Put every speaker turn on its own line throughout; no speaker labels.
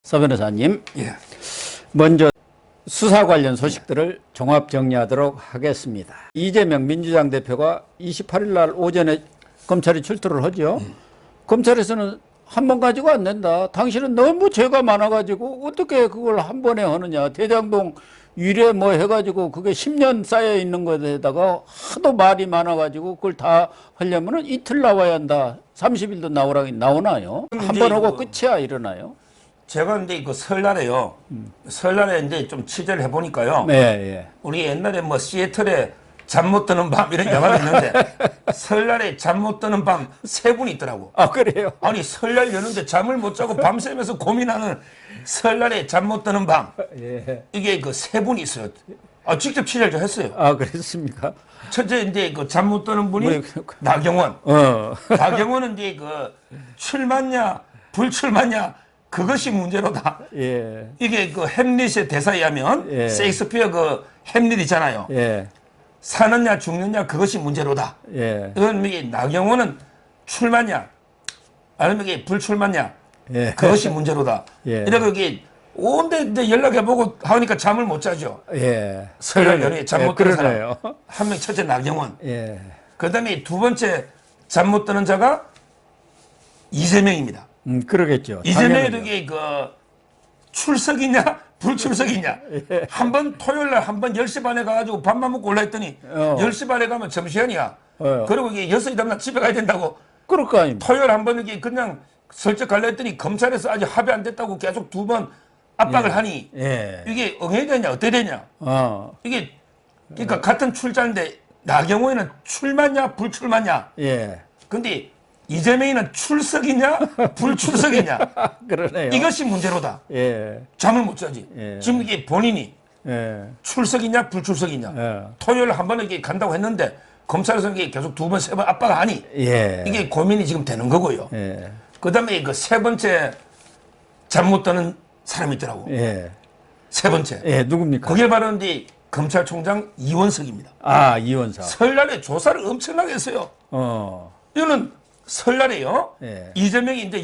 서 변호사님,
예.
먼저 수사 관련 소식들을 종합 정리하도록 하겠습니다. 이재명 민주당 대표가 28일 날 오전에 검찰에 출두를 하죠. 검찰에서는 한 번 가지고 안 된다. 당신은 너무 죄가 많아가지고 어떻게 그걸 한 번에 하느냐. 대장동 유례 뭐 해가지고 그게 10년 쌓여 있는 것에다가 하도 말이 많아가지고 그걸 다 하려면은 이틀 나와야 한다. 30일도 나오나요? 한 번 하고 끝이야 이러나요?
제가 이제 그 설날에요. 설날에 이제 좀 취재를 해보니까요.
네, 예.
우리 옛날에 뭐 시애틀에 잠 못 드는 밤 이런 영화가 있는데 설날에 잠 못 드는 밤 세 분이 있더라고.
아, 그래요?
아니 설날 여는데 잠을 못 자고 밤새면서 고민하는 설날에 잠 못 드는 밤.
예.
이게 그 세 분이 있어요. 아, 직접 취재를 좀 했어요.
아, 그랬습니까?
첫째 이제 그 잠 못 드는 분이 나경원. 나경원은 이제 그 출마냐 불출마냐 그것이 문제로다.
예.
이게 그 햄릿의 대사에 하면
예.
셰익스피어 그 햄릿 있잖아요.
예.
사느냐 죽느냐 그것이 문제로다.
예.
이건 이게 나경원은 출마냐 아니면 이게 불출마냐
예.
그것이 문제로다.
예.
이래서 이게 온데 이제 연락해보고 하니까 잠을 못 자죠.
예.
설날 연휴에 잠 못 드는
그러네요.
사람 한 명 첫째 나경원.
예.
그다음에 두 번째 잠 못 드는 자가 이재명입니다.
그러겠죠.
이재명이
당연하죠.
이게 그 출석이냐 불출석이냐.
예.
한 번 토요일 날 한 번 10시 반에 가가지고 밥만 먹고 올라 했더니 10시 반에 가면 점심시간이야. 그리고 이게 6시 다음날 집에 가야 된다고.
그럴 거 아닙니까?
토요일 한 번 이게 그냥 슬쩍 갈라 했더니 검찰에서 아직 합의 안 됐다고 계속 두 번 압박을 하니
예.
이게 응해야 되냐 어떻게 되냐. 이게 그러니까 같은 출자인데 나경원이는 출마냐 불출마냐.
예.
근데 이재명이는 출석이냐 불출석이냐.
그러네요.
이것이 문제로다.
예.
잠을 못 자지.
예.
지금 이게 본인이
예.
출석이냐 불출석이냐.
예.
토요일 한 번은 이게 간다고 했는데 검찰에서 이게 계속 두 번 세 번 압박을 하니
예.
이게 고민이 지금 되는 거고요.
예.
그다음에 그 세 번째 잠 못 드는 사람이 있더라고.
예.
세 번째.
예. 누굽니까?
그게 바로 이제 검찰총장 이원석입니다.
아, 이원사.
설날에 조사를 엄청나게 했어요. 이거는 설날에요.
예.
이재명이 이제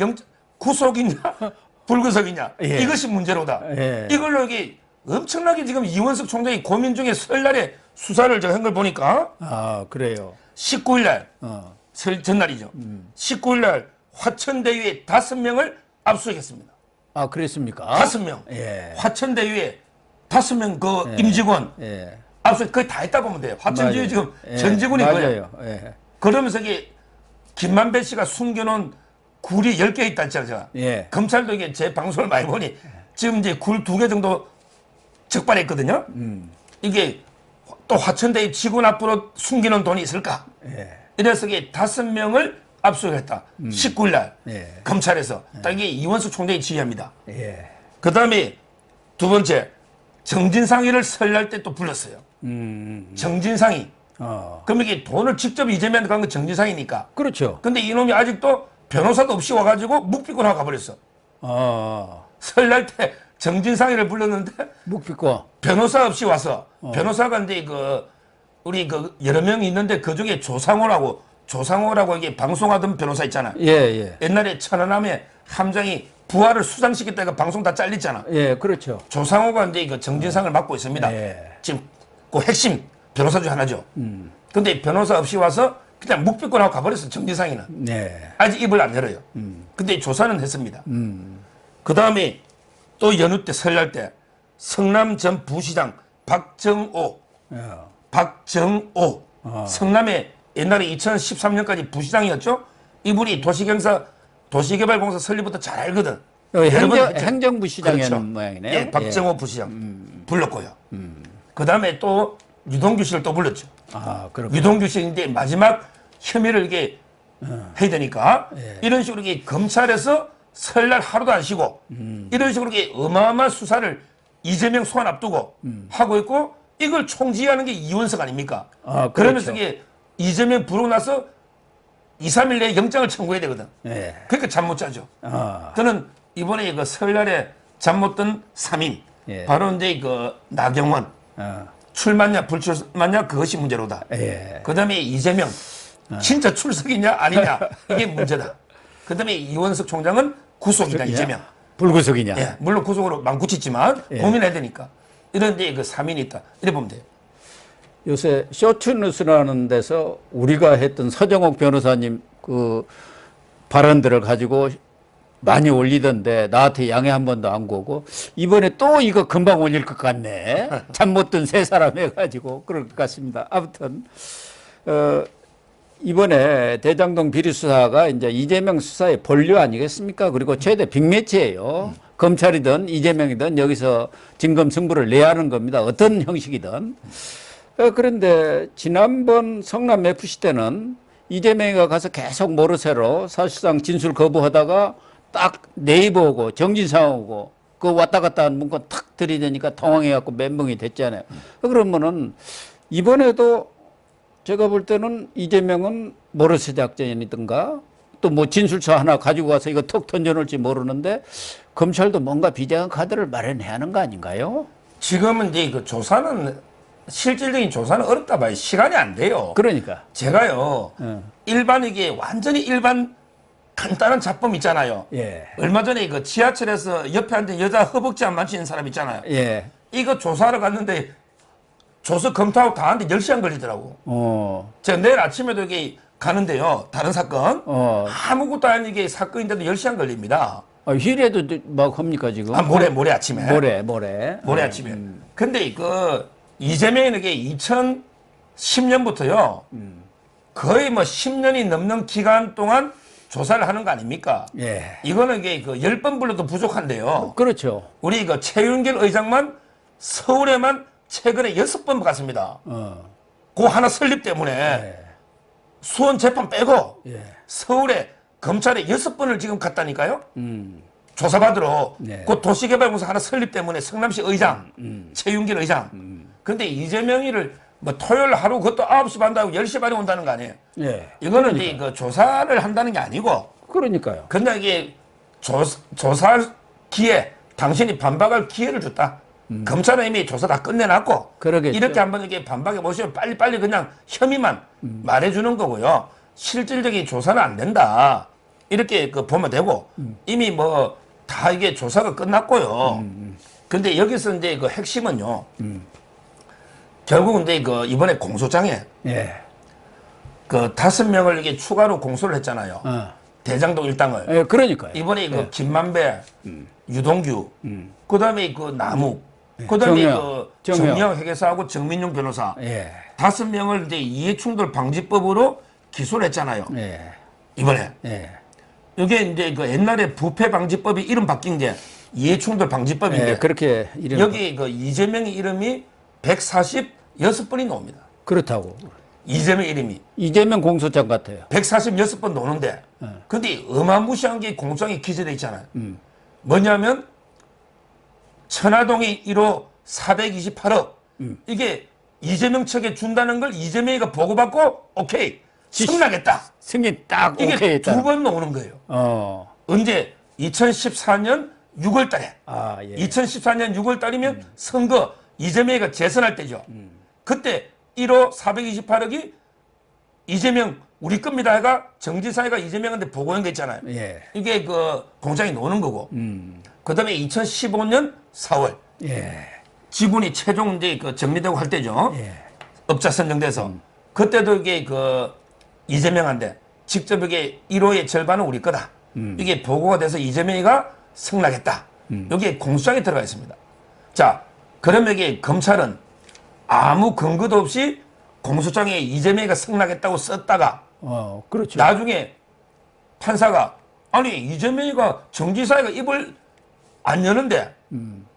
구속이냐 불구속이냐
예.
이것이 문제로다.
예.
이걸로 이게 엄청나게 지금 이원석 총장이 고민 중에 설날에 수사를 제가 한 걸 보니까
아, 그래요.
19일 날 설 전날이죠. 19일 날 화천대유에 5명을 압수했습니다.
아, 그랬습니까?
5명.
예.
화천대유에 5명 그 임직원
예.
압수 거의 다 했다 보면 돼요. 화천대유
맞아요.
지금
예.
전 직원이 거예요.
맞아요. 예.
그러면서 이게 김만배 씨가 숨겨놓은 굴이 10개 있다 했잖아요. 제가.
예.
검찰도 이게 제 방송을 많이 보니 지금 이제 굴 2개 정도 적발했거든요. 이게 또 화천대유 직원 앞으로 숨기는 돈이 있을까?
예.
이래서 이게 5명을 압수했다. 19일 날
예.
검찰에서 딱 이게 이원수 총장이 지휘합니다.
예.
그 다음에 두 번째 정진상이를 설날 때 또 불렀어요. 정진상이. 그럼 이게 돈을 직접 이재명한테 간 건 정진상이니까.
그렇죠.
근데 이놈이 아직도 변호사도 없이 와가지고 묵비권하고 가버렸어. 설날 때 정진상이를 불렀는데
묵비권.
변호사 없이 와서 변호사가 이제 그 우리 그 여러 명이 있는데 그 중에 조상호라고 이게 방송하던 변호사 있잖아.
예, 예.
옛날에 천안함에 함장이 부하를 수상시켰다가 방송 다 잘렸잖아.
예, 그렇죠.
조상호가 이제 그 정진상을 맡고 있습니다.
예.
지금 그 핵심 변호사 중 하나죠. 근데 변호사 없이 와서 그냥 묵비권하고 가버렸어. 정진상이는.
네.
아직 입을 안 열어요. 근데 조사는 했습니다. 그 다음에 또 연휴 때 설날 때 성남 전 부시장 박정호 성남에 옛날에 2013년까지 부시장이었죠. 이분이 도시개발공사 설립부터 잘 알거든.
행정부 시장이었는
그렇죠.
모양이네요.
예, 박정호 부시장 불렀고요. 그 다음에 또 유동규 씨를 또 불렀죠.
아, 그렇군요.
유동규 씨인데 마지막 혐의를 이게 해야 되니까 이런 식으로 이게 검찰에서 설날 하루도 안 쉬고 이런 식으로 이게 어마어마한 수사를 이재명 소환 앞두고 하고 있고 이걸 총지휘하는 게 이원석 아닙니까?
그렇죠.
그러면서 이게 이재명 부르고 나서 2, 3일 내에 영장을 청구해야 되거든.
예.
그러니까 잠 못 자죠. 저는 이번에 그 설날에 잠 못 든 3인
예.
바로 이제 그 나경원 출마냐 불출마냐 그것이 문제로다.
예.
그다음에 이재명 진짜 출석이냐 아니냐 이게 문제다. 그다음에 이원석 총장은 구속이다. 이재명
불구속이냐?
예, 물론 구속으로 망구치지만
예.
고민해야 되니까. 이런데 그 3인이 있다. 이래 보면 돼요.
요새 쇼츠뉴스라는 데서 우리가 했던 서정옥 변호사님 그 발언들을 가지고 많이 올리던데 나한테 양해 한 번도 안 구고 이번에 또 이거 금방 올릴 것 같네. 잠 못 든 세 사람 해가지고 그럴 것 같습니다. 아무튼 이번에 대장동 비리 수사가 이제 이재명 수사의 본류 아니겠습니까? 그리고 최대 빅매치예요. 검찰이든 이재명이든 여기서 진검승부를 내야 하는 겁니다. 어떤 형식이든. 그런데 지난번 성남 FC 때는 이재명이가 가서 계속 모르쇠로 사실상 진술 거부하다가 딱 네이버 오고 정진상 오고 그 왔다 갔다 하는 문건 탁 들이대니까 당황해갖고 멘붕이 됐잖아요. 그러면은 이번에도 제가 볼 때는 이재명은 모르쇠 작전이든가 또 뭐 진술서 하나 가지고 가서 이거 톡 던져놓을지 모르는데 검찰도 뭔가 비대한 카드를 마련해야 하는 거 아닌가요?
지금은 이제 그 조사는 실질적인 조사는 어렵다 봐요. 시간이 안 돼요.
그러니까.
제가요 일반 이게 완전히 일반 간단한 잡범 있잖아요.
예.
얼마 전에 그 지하철에서 옆에 앉은 여자 허벅지 안 만지는 사람 있잖아요.
예.
이거 조사하러 갔는데 조서 검토하고 다 하는데 10시간 걸리더라고. 제가 내일 아침에도 이게 가는데요. 다른 사건. 아무것도 아닌 이게 사건인데도 10시간 걸립니다.
휴일에도 막 합니까 지금?
모레 아침에.
모레.
아침에. 근데 그 이재명은 이게 2010년부터요. 거의 뭐 10년이 넘는 기간 동안 조사를 하는 거 아닙니까?
예.
이거는 이게 그 10번 불러도 부족한데요.
그렇죠.
우리 그 최윤길 의장만 서울에만 최근에 6번 갔습니다. 그 하나 설립 때문에
예.
수원 재판 빼고
예.
서울에 검찰에 6번을 지금 갔다니까요. 조사받으러
네.
그 도시개발공사 하나 설립 때문에 성남시 의장 최윤길 의장. 근데 이재명이를 뭐 토요일 하루 그것도 9시 반 하고 10시 반에 온다는 거 아니에요.
예.
이거는 이제 그 조사를 한다는 게 아니고
그러니까요.
그냥 이게 조사할 기회, 당신이 반박할 기회를 줬다. 검찰은 이미 조사 다 끝내놨고
그러겠죠.
이렇게 한번 이렇게 반박해 보시면 빨리빨리 그냥 혐의만 말해주는 거고요. 실질적인 조사는 안 된다. 이렇게 그 보면 되고 이미 뭐 다 이게 조사가 끝났고요. 근데 여기서 이제 그 핵심은요. 결국은 이제 그 이번에 공소장에
예.
그 5명을 이게 추가로 공소를 했잖아요. 대장동 일당을.
예, 그러니까요.
이번에 그 김만배, 유동규, 그다음에 그 남욱, 그다음에 그 정영 회계사하고 정민용 변호사
예.
5명을 이제 이해충돌 방지법으로 기소를 했잖아요.
예.
이번에
예.
이게 이제 그 옛날에 부패 방지법이 이름 바뀐 게 이해충돌 방지법인데
예. 그렇게 이름
여기 그 이재명의 이름이 146번이 나옵니다.
그렇다고.
이재명 이름이
이재명 공소장 같아요.
146번 노는데 근데 어마무시한 게 공소장에 기재돼 있잖아요. 뭐냐면 천화동이 1호 428억 이게 이재명 측에 준다는 걸 이재명이가 보고받고 오케이 승낙했다.
승인 딱
이게
오케이 했다.
2번 나오는 거예요. 언제? 2014년 6월 달에.
아, 예.
2014년 6월 달이면 선거 이재명이가 재선할 때죠. 그때 1호 428억이 이재명 우리 겁니다 해가 정지사회가 이재명한테 보고한 거 있잖아요.
예.
이게 그 공장이 노는 거고. 그다음에 2015년 4월
예.
지분이 최종 이제 그 정리되고 할 때죠.
예.
업자 선정돼서 그때도 이게 그 이재명한테 직접 이게 1호의 절반은 우리 거다. 이게 보고가 돼서 이재명이가 승낙했다. 여기에 공소장이 들어가 있습니다. 자, 그러면 이게 검찰은 아무 근거도 없이 공소장에 이재명이가 승낙했다고 썼다가
그렇죠.
나중에 판사가 아니 이재명이가 정지사회가 입을 안 여는데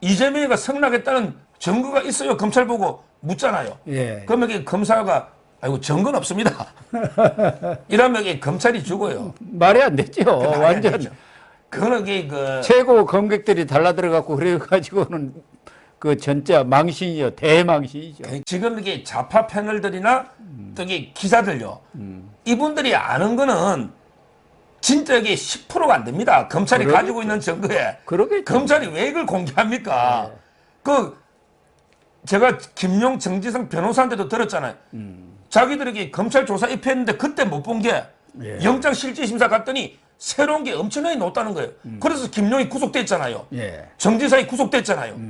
이재명이가 승낙했다는 증거가 있어요. 검찰 보고 묻잖아요.
예.
그러면 이게 검사가 아이고 증거는 없습니다. 이러면 이게 검찰이 죽어요.
말이 안 되죠. 완전
그거는 이게 그
최고 검객들이 달라들어갖고 그래가지고는 그 진짜 망신이요. 대망신이죠.
지금 이게 좌파 패널들이나 또 이게 기자들요. 이분들이 아는 거는 진짜 이게 10%가 안 됩니다. 검찰이
그러겠죠.
가지고 있는 증거에.
그러겠죠.
검찰이 왜 이걸 공개합니까?
네.
그 제가 김용 정지성 변호사한테도 들었잖아요. 자기들에게 검찰 조사 입회했는데 그때 못 본 게
예.
영장 실질심사 갔더니 새로운 게 엄청나게 높다는 거예요. 그래서 김용이 구속됐잖아요.
예.
정지사이 구속됐잖아요.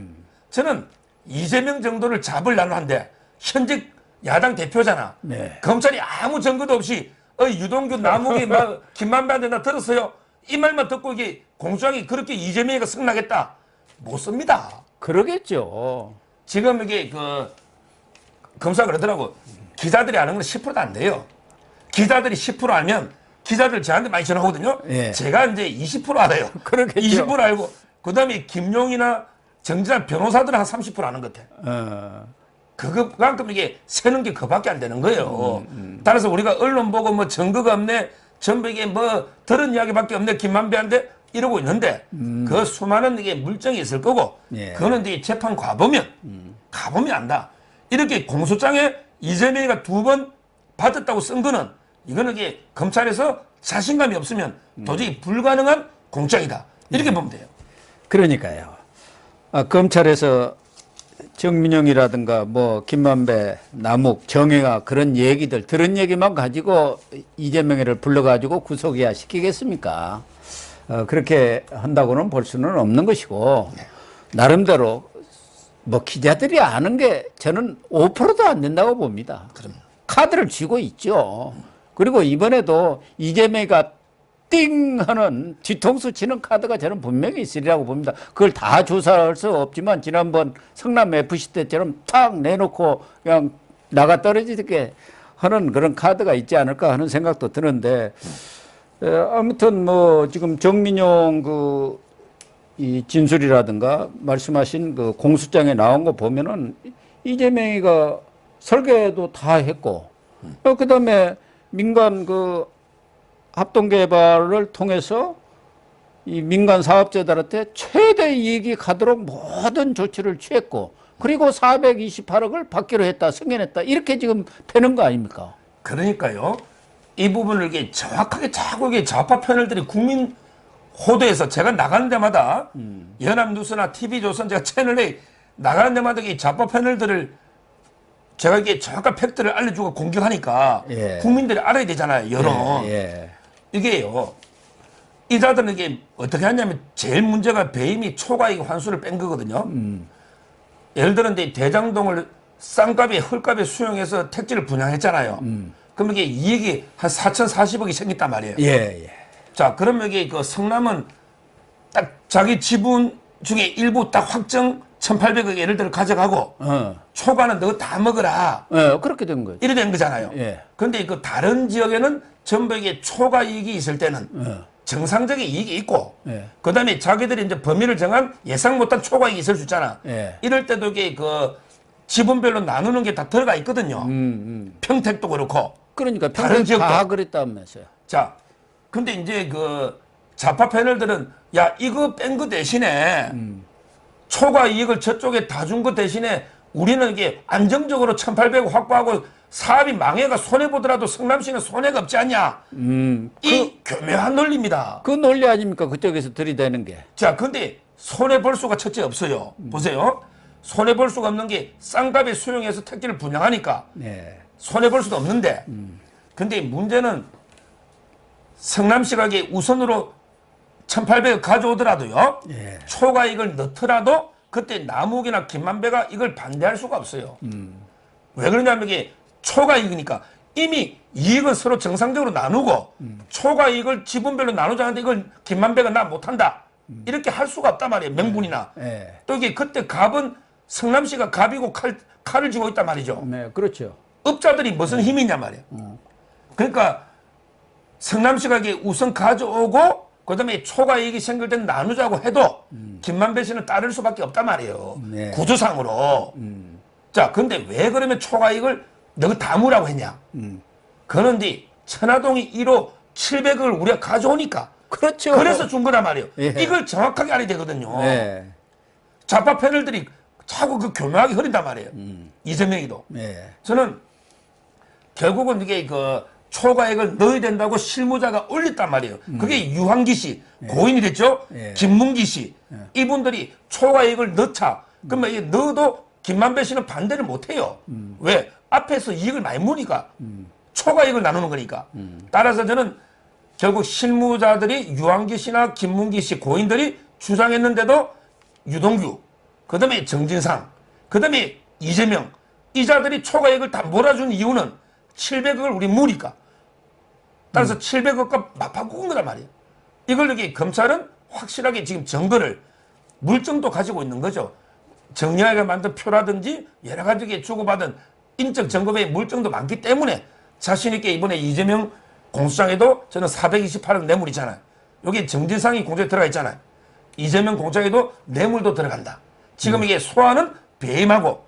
저는 이재명 정도를 잡으려고 한데 현직 야당 대표잖아.
네.
검찰이 아무 증거도 없이 유동규 남욱이 막 김만배한테 나 들었어요. 이 말만 듣고 이게 공수장이 그렇게 이재명이가 승낙했다. 못 씁니다.
그러겠죠.
지금 이게 검사가 그러더라고. 기자들이 아는 건 10%도 안 돼요. 기자들이 10% 알면 기자들 저한테 많이 전화하거든요.
예.
제가 이제 20% 알아요.
그러겠죠.
20% 알고 그다음에 김용이나 정진환 변호사들은 한 30% 아는 것 같아. 그만큼 이게 세는 게 그밖에 안 되는 거예요. 따라서 우리가 언론 보고 뭐 증거가 없네, 전부 이게 뭐 들은 이야기밖에 없네, 김만배한테 이러고 있는데 그 수많은 이게 물증이 있을 거고
예.
그거는 이제 재판 가보면 안다. 이렇게 공소장에 이재명이가 2번 받았다고 쓴 거는 이거는 이게 검찰에서 자신감이 없으면 도저히 불가능한 공작이다. 이렇게 보면 돼요.
그러니까요. 검찰에서 정민영이라든가 뭐 김만배, 남욱, 정혜가 그런 얘기들 들은 얘기만 가지고 이재명이를 불러가지고 구속이야 시키겠습니까? 그렇게 한다고는 볼 수는 없는 것이고 나름대로 뭐 기자들이 아는 게 저는 5%도 안 된다고 봅니다.
그럼요.
카드를 쥐고 있죠. 그리고 이번에도 이재명이가 띵 하는 뒤통수 치는 카드가 저는 분명히 있으리라고 봅니다. 그걸 다 조사할 수 없지만 지난번 성남 FC 때처럼 탁 내놓고 그냥 나가 떨어지게 하는 그런 카드가 있지 않을까 하는 생각도 드는데 아무튼 뭐 지금 정민용 이 진술이라든가 말씀하신 그 공수장에 나온 거 보면은 이재명이가 설계도 다 했고 그다음에 민간 합동개발을 통해서 이 민간 사업자들한테 최대 이익이 가도록 모든 조치를 취했고 그리고 428억을 받기로 했다, 승인했다 이렇게 지금 되는 거 아닙니까?
그러니까요. 이 부분을 이게 정확하게 자꾸 이게 좌파 패널들이 국민 호도에서 제가 나가는 데마다 연합뉴스나 TV조선 제가 채널에 나가는 데마다 이 좌파 패널들을 제가 이게 정확한 팩트를 알려주고 공격하니까
예.
국민들이 알아야 되잖아요. 여론.
예.
이게요. 이자들은 이게 어떻게 하냐면 제일 문제가 배임이 초과이익 환수를 뺀 거거든요. 예를 들어 이제 대장동을 싼값에 헐값에 수용해서 택지를 분양했잖아요. 그럼 이게 이익이 한 4,040억이 생겼단 말이에요.
예.
자, 그러면 이게 성남은 딱 자기 지분 중에 일부 딱 확정 1,800억 예를 들어 가져가고 초과는 너 다 먹어라.
그렇게 된 거죠.
이래 된 거잖아요.
예.
그런데 다른 지역에는 전부 이게 초과 이익이 있을 때는 정상적인 이익이 있고
예.
그다음에 자기들이 이제 범위를 정한 예상 못한 초과 이익이 있을 수 있잖아.
예.
이럴 때도 이게 지분별로 나누는 게 다 들어가 있거든요. 평택도 그렇고.
그러니까
다른
평생
지역도.
다 그랬다면서요.
자, 근데 이제 좌파 패널들은 야, 이거 뺀 거 대신에 초과 이익을 저쪽에 다 준 거 대신에 우리는 이게 안정적으로 1,800억 확보하고 사업이 망해가 손해보더라도 성남시는 손해가 없지 않냐. 이 교묘한 논리입니다.
그 논리 아닙니까? 그쪽에서 들이대는 게.
자, 근데 손해볼 수가 첫째 없어요. 보세요. 손해볼 수가 없는 게 싼 값에 수용해서 택지를 분양하니까
네.
손해볼 수도 없는데 근데 문제는 성남시가 이게 우선으로 1,800억 가져오더라도요.
예.
초과 이익을 넣더라도 그때 남욱이나 김만배가 이걸 반대할 수가 없어요. 왜 그러냐면 이게 초과 이익이니까 이미 이익은 서로 정상적으로 나누고 초과 이익을 지분별로 나누자는데 이걸 김만배가 나 못한다. 이렇게 할 수가 없단 말이에요. 명분이나.
예.
또 이게 그때 갑은 성남시가 갑이고 칼을 쥐고 있단 말이죠.
네, 그렇죠.
업자들이 무슨 힘이 있냔 말이에요. 그러니까 성남시가 이게 우선 가져오고 그다음에 초과 이익이 생길 때는 나누자고 해도 김만배 씨는 따를 수밖에 없단 말이에요.
네.
구조상으로. 자, 근데 왜 그러면 초과 이익을 너가 다무라고 했냐? 그런데 천화동이 1호 700억을 우리가 가져오니까.
그렇죠.
그래서 준 거란 말이에요.
예.
이걸 정확하게 알아야 되거든요.
네.
좌파 패널들이 자꾸 교묘하게 흐린단 말이에요. 이재명이도.
네.
저는 결국은 이게 초과액을 넣어야 된다고 실무자가 올렸단 말이에요. 그게 유한기 씨, 고인이 됐죠?
예.
김문기 씨. 이분들이 초과액을 넣자. 그러면 이게 넣어도 김만배 씨는 반대를 못 해요. 왜? 앞에서 이익을 많이 무니까. 초과액을 나누는 거니까. 따라서 저는 결국 실무자들이 유한기 씨나 김문기 씨 고인들이 주장했는데도 유동규, 그 다음에 정진상, 그 다음에 이재명 이 자들이 초과액을 다 몰아준 이유는 700억을 우리 무니까. 따라서 700억과 맞바꾼 거란 말이에요. 이걸 여기 검찰은 확실하게 지금 증거를 물증도 가지고 있는 거죠. 정리하게 만든 표라든지 여러 가지 주고받은 인적 증거의 물증도 많기 때문에 자신 있게 이번에 이재명 공수장에도 저는 428억 뇌물이잖아요. 여기 정진상이 공수에 들어가 있잖아요. 이재명 공수장에도 뇌물도 들어간다. 지금 이게 소환은 배임하고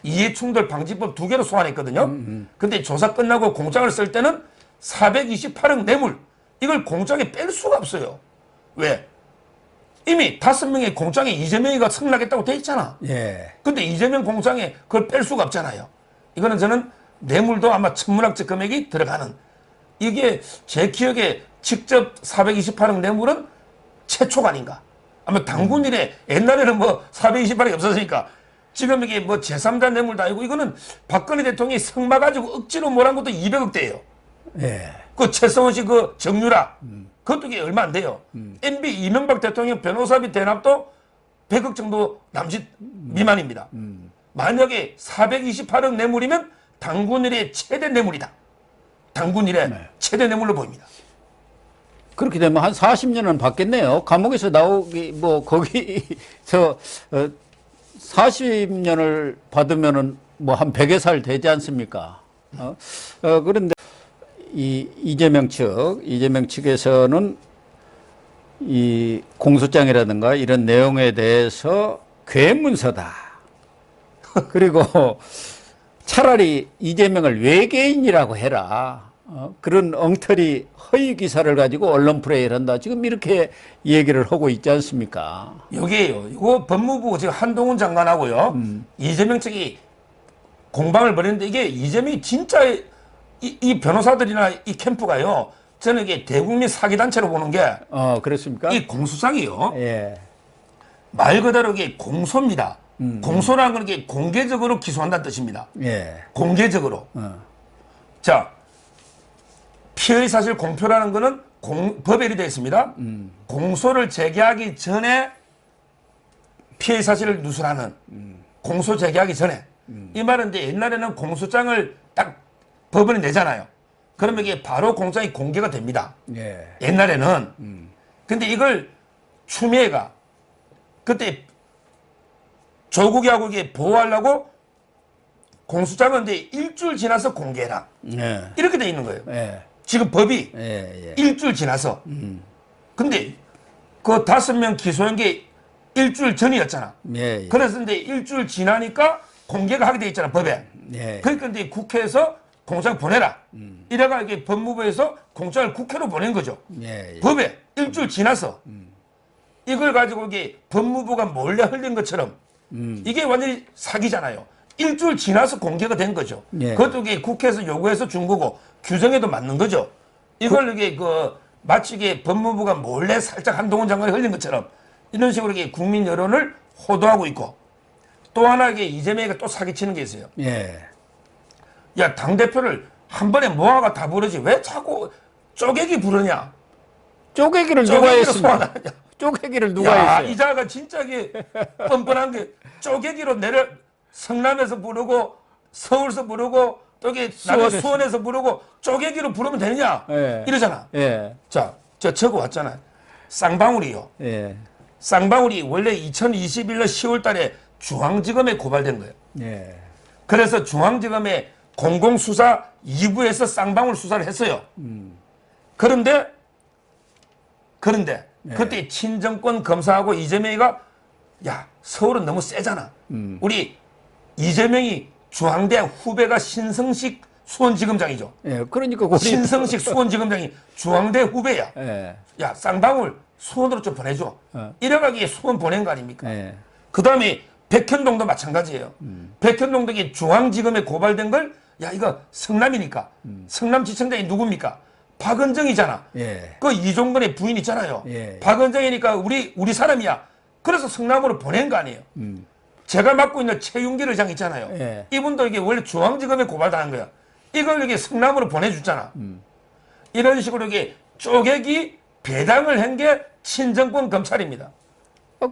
이해충돌 방지법 2개로 소환했거든요. 근데 조사 끝나고 공장을 쓸 때는 428억 뇌물 이걸 공장에 뺄 수가 없어요. 왜? 이미 5명의 공장에 이재명이가 승낙했다고 돼 있잖아.
예.
근데 이재명 공장에 그걸 뺄 수가 없잖아요. 이거는 저는 뇌물도 아마 천문학적 금액이 들어가는, 이게 제 기억에 직접 428억 뇌물은 최초가 아닌가. 아마 당군 이래 옛날에는 뭐 428억이 없었으니까 지금 이게 뭐 제3자 뇌물도 아니고 이거는 박근혜 대통령이 성마 가지고 억지로 몰아한 것도 200억대예요.
예.
그 최성원 씨 그 정유라 그것도 이게 얼마 안 돼요. MB 이명박 대통령 변호사비 대납도 100억 정도 남짓 미만입니다. 만약에 428억 뇌물이면 당군 일의 최대 뇌물이다. 당군 일의 최대 뇌물로 보입니다.
그렇게 되면 한 40년은 받겠네요. 감옥에서 나오기 뭐 거기서 40년을 받으면은 뭐 한 100여 살 되지 않습니까? 그런데 이재명 측에서는 이 공소장이라든가 이런 내용에 대해서 괴문서다. 그리고 차라리 이재명을 외계인이라고 해라. 그런 엉터리 허위 기사를 가지고 언론 플레이를 한다. 지금 이렇게 얘기를 하고 있지 않습니까?
여기에요. 이거 법무부 지금 한동훈 장관하고요. 이재명 측이 공방을 벌였는데 이게 이재명이 진짜 이 변호사들이나 이 캠프가요. 저는 이게 대국민 사기단체로 보는 게.
그렇습니까?
이 공수장이요.
예.
말 그대로 이게 공소입니다. 공소라는 건 이게 공개적으로 기소한다는 뜻입니다.
예.
공개적으로. 자, 피의 사실 공표라는 거는 법에 되어 있습니다. 공소를 제기하기 전에 피의 사실을 누설하는 공소 제기하기 전에. 이 말은 이제 옛날에는 공소장을 딱 법원에 내잖아요. 그러면 이게 바로 공소장이 공개가 됩니다.
예.
옛날에는. 근데 이걸 추미애가 그때 조국이하고 이게 보호하려고 공소장은 이제 일주일 지나서 공개해라.
예.
이렇게 돼 있는 거예요.
예.
지금 법이
예.
일주일 지나서. 근데 그 5명 기소한 게 일주일 전이었잖아.
예.
그래서 이제 일주일 지나니까 공개가 하게 돼 있잖아, 법에.
예.
그러니까 이제 국회에서 공소장 보내라. 이래가 이게 법무부에서 공소장을 국회로 보낸 거죠.
예.
법에 일주일 지나서. 이걸 가지고 이게 법무부가 몰래 흘린 것처럼 이게 완전히 사기잖아요. 일주일 지나서 공개가 된 거죠.
예.
그것도 이게 국회에서 요구해서 준 거고 규정에도 맞는 거죠. 이걸 이게 마치 이게 법무부가 몰래 살짝 한동훈 장관이 흘린 것처럼 이런 식으로 이게 국민 여론을 호도하고 있고, 또 하나 이게 이재명이가 또 사기치는 게 있어요.
예.
야, 당대표를 한 번에 모아가 다 부르지 왜 자꾸 쪼개기 부르냐?
쪼개기를 누가
쪼개기로
했습니까?
소환하냐?
쪼개기를 누가
야,
했어요?
이자가 진짜 이게 뻔뻔한 게 쪼개기로 내려 성남에서 부르고 서울에서 부르고 또 이게 나중에 수원에서 부르고 쪼개기로 부르면 되느냐?
예.
이러잖아.
예.
자, 저 적어 왔잖아요. 쌍방울이요.
예.
쌍방울이 원래 2021년 10월 달에 중앙지검에 고발된 거예요.
예.
그래서 중앙지검에 공공수사 2부에서 쌍방울 수사를 했어요. 그런데 그때 친정권 검사하고 이재명이가 야, 서울은 너무 세잖아. 우리 이재명이 중앙대 후배가 신성식 수원지검장이죠.
예. 그러니까 우리
신성식 수원지검장이 중앙대 후배야.
예.
야, 쌍방울 수원으로 좀 보내줘. 이래가기에 수원 보낸 거 아닙니까?
예.
그 다음에 백현동도 마찬가지예요. 백현동도 이게 중앙지검에 고발된 걸, 야, 이거 성남이니까. 성남지청장이 누굽니까? 박은정이잖아.
예.
그 이종건의 부인 있잖아요.
예.
박은정이니까 우리 사람이야. 그래서 성남으로 보낸 거 아니에요. 제가 맡고 있는 최윤길 의장 있잖아요.
예.
이분도 이게 원래 중앙지검에 고발당한 거야. 이걸 이게 성남으로 보내줬잖아. 이런 식으로 이게 쪼개기 배당을 한 게 친정권 검찰입니다.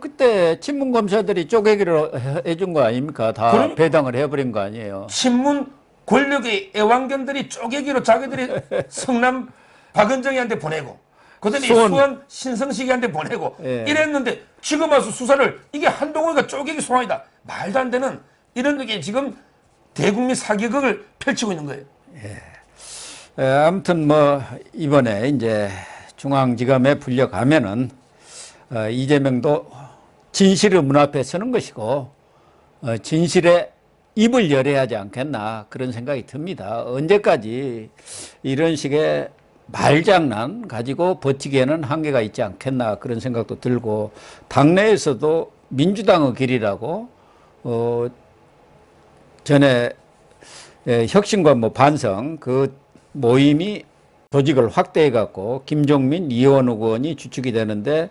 그때 친문 검사들이 쪼개기로 해준 거 아닙니까? 다
그럼-
배당을 해버린 거 아니에요.
친문 권력의 애완견들이 쪼개기로 자기들이 성남 박은정이한테 보내고 그다음에 수원 신성식이한테 보내고
예.
이랬는데 지금 와서 수사를 이게 한동훈이가 쪼개기 소환이다. 말도 안 되는 이런 게 지금 대국민 사기극을 펼치고 있는 거예요.
아무튼 뭐 이번에 이제 중앙지검에 불려가면은 이재명도 진실의 문 앞에 서는 것이고 진실에 입을 열어야 하지 않겠나 그런 생각이 듭니다. 언제까지 이런 식의 말장난 가지고 버티기에는 한계가 있지 않겠나 그런 생각도 들고 당내에서도 민주당의 길이라고 전에 혁신과 뭐 반성 그 모임이 조직을 확대해 갖고 김종민, 이원욱 의원이 주축이 되는데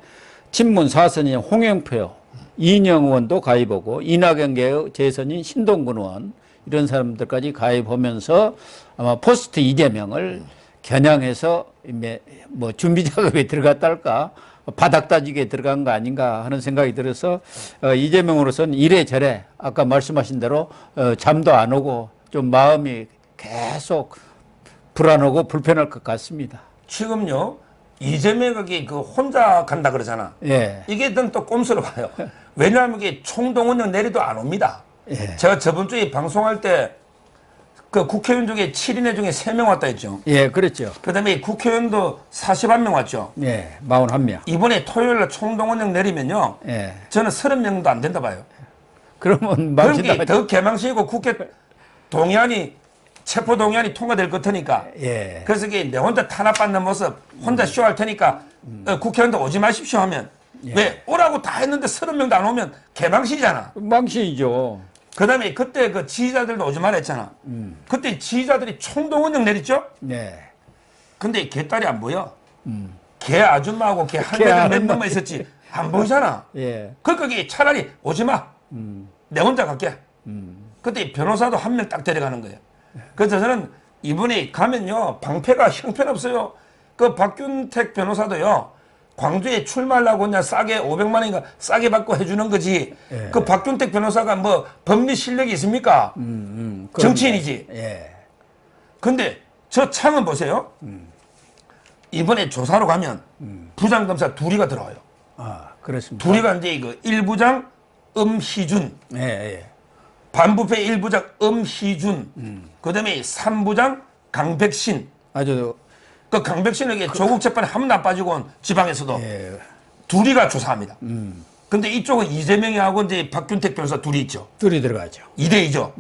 친문 사선인 홍영표, 이인영 의원도 가입하고 이낙연계의 재선인 신동근 의원 이런 사람들까지 가입하면서 아마 포스트 이재명을 겨냥해서 뭐 준비 작업에 들어갔다 할까 바닥 따지기에 들어간 거 아닌가 하는 생각이 들어서 이재명으로서는 이래저래 아까 말씀하신 대로 잠도 안 오고 좀 마음이 계속 불안하고 불편할 것 같습니다.
지금요 이재명이 그 혼자 간다 그러잖아.
예.
이게 또 꼼수로 봐요. 왜냐하면 이게 총동원령 내리도 안 옵니다.
예.
제가 저번 주에 방송할 때 그 국회의원 중에 7인회 중에 3명 왔다 했죠.
예, 그렇죠.
그다음에 국회의원도 41명 왔죠.
예, 41명.
이번에 토요일날 총동원령 내리면요.
예.
저는 30명도 안 된다 봐요.
그러면
그런
망신다.
게 더 개망신이고 국회 동의안이 체포 동의안이 통과될 것 테니까.
예.
그래서 이게 내 혼자 탄압받는 모습 혼자 쇼할 테니까 국회의원도 오지 마십시오 하면 왜 오라고 다 했는데 30명도 안 오면 개망신이잖아.
망신이죠.
그다음에 그때 그 지지자들도 오지 말라 했잖아. 그때 지지자들이 총동원령 내렸죠.
네.
근데 개딸이 안 보여. 개 아줌마하고 개 할매들 몇
아줌마.
명만 있었지 안 보이잖아.
예.
그러니까 이게 차라리 오지 마. 내 혼자 갈게. 그때 변호사도 한 명 딱 데려가는 거예요. 그래서 저는 이분이 가면요 방패가 형편없어요. 그 박균택 변호사도요 광주에 출마하려고 그냥 싸게 500만 원인가 싸게 받고 해주는 거지.
예.
그 박균택 변호사가 뭐 법리 실력이 있습니까? 정치인이지.
예.
근데 저 창은 보세요. 이번에 조사로 가면 부장검사 둘이가 들어와요.
아, 그렇습니다.
둘이가 이제 그 1부장 엄희준,
예, 예.
반부패 1부장 엄희준, 그다음에 3부장 강백신.
아주
그 강백신에게 조국 재판에 한 번도 안 빠지고 온 지방에서도
예.
둘이가 조사합니다. 근데 이쪽은 이재명이 하고 이제 박균택 변호사 둘이 있죠.
둘이 들어가죠.
2대2죠.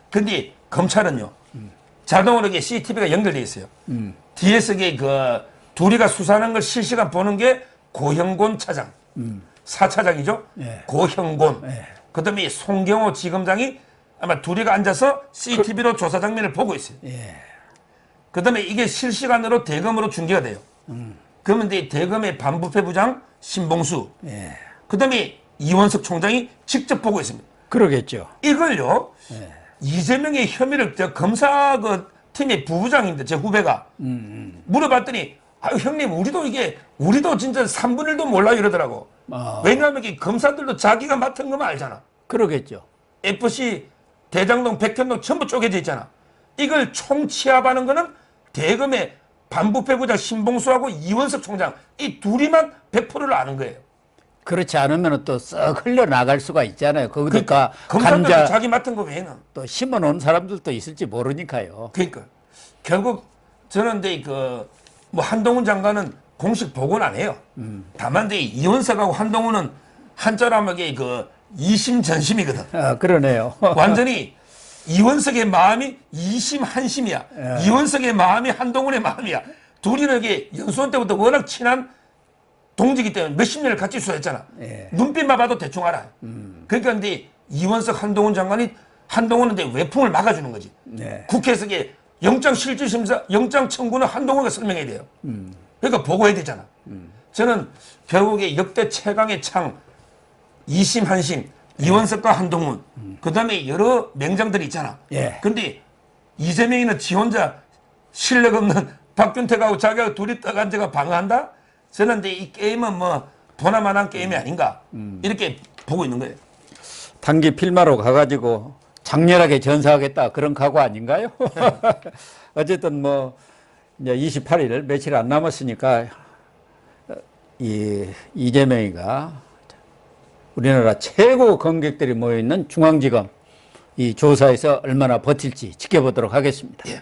근데 검찰은요, 자동으로 이게 CCTV가 연결돼 있어요. 뒤에서 이게 그 둘이가 수사하는 걸 실시간 보는 게 고형곤 차장, 4차장이죠.
예.
고형곤.
예.
그다음에 송경호 지검장이 아마 둘이가 앉아서 CCTV로 조사 장면을 보고 있어요.
예.
그다음에 이게 실시간으로 대검으로 중계가 돼요. 그러면 이제 대검의 반부패 부장 신봉수,
예.
그다음에 이원석 총장이 직접 보고 있습니다.
그러겠죠.
이걸요 이재명의 혐의를 저 검사 그 팀의 부부장인데 제 후배가 물어봤더니 아유 형님 우리도 진짜 3분의 1도 몰라 이러더라고.
아.
왜냐하면 이 검사들도 자기가 맡은 거만 알잖아.
그러겠죠.
FC 대장동 백현동 전부 쪼개져 있잖아. 이걸 총치압하는 거는 대검의 반부패 부장 신봉수하고 이원석 총장 이 둘이만 100%를 아는 거예요.
그렇지 않으면 또 썩 흘러나갈 수가 있잖아요. 거기다가
검사들은
감자
자기 맡은 거 외에는.
또 심어놓은 사람들도 있을지 모르니까요.
그러니까 결국 저는 이제 그 뭐 한동훈 장관은 공식 보고는 안 해요. 다만 이제 이원석하고 한동훈은 한자람하게 그 이심전심이거든.
아, 그러네요.
완전히 이원석의 마음이 이심 한심이야. 이원석의 마음이 한동훈의 마음이야. 둘이는 이게 연수원 때부터 워낙 친한 동지기 때문에 몇십 년을 같이 수사했잖아.
예.
눈빛만 봐도 대충 알아. 그러니까 이제 이원석 한동훈 장관이 한동훈은 이제 외풍을 막아주는 거지.
네.
국회에서 이게 영장 실질심사, 영장 청구는 한동훈가 설명해야 돼요. 그러니까 보고해야 되잖아. 저는 결국에 역대 최강의 창, 이심 한심, 이원석과 한동훈, 그 다음에 여러 맹장들이 있잖아.
예.
근데 이재명이는 지 혼자 실력 없는 박균택하고 자기가 둘이 떠간 제가 방어한다? 저는 이제 이 게임은 뭐 보나마난 게임이 아닌가 이렇게 보고 있는 거예요.
단기 필마로 가가지고 장렬하게 전사하겠다 그런 각오 아닌가요? 어쨌든 뭐 이제 28일 며칠 안 남았으니까 이재명이가 우리나라 최고 검객들이 모여 있는 중앙지검 이 조사에서 얼마나 버틸지 지켜보도록 하겠습니다.
예.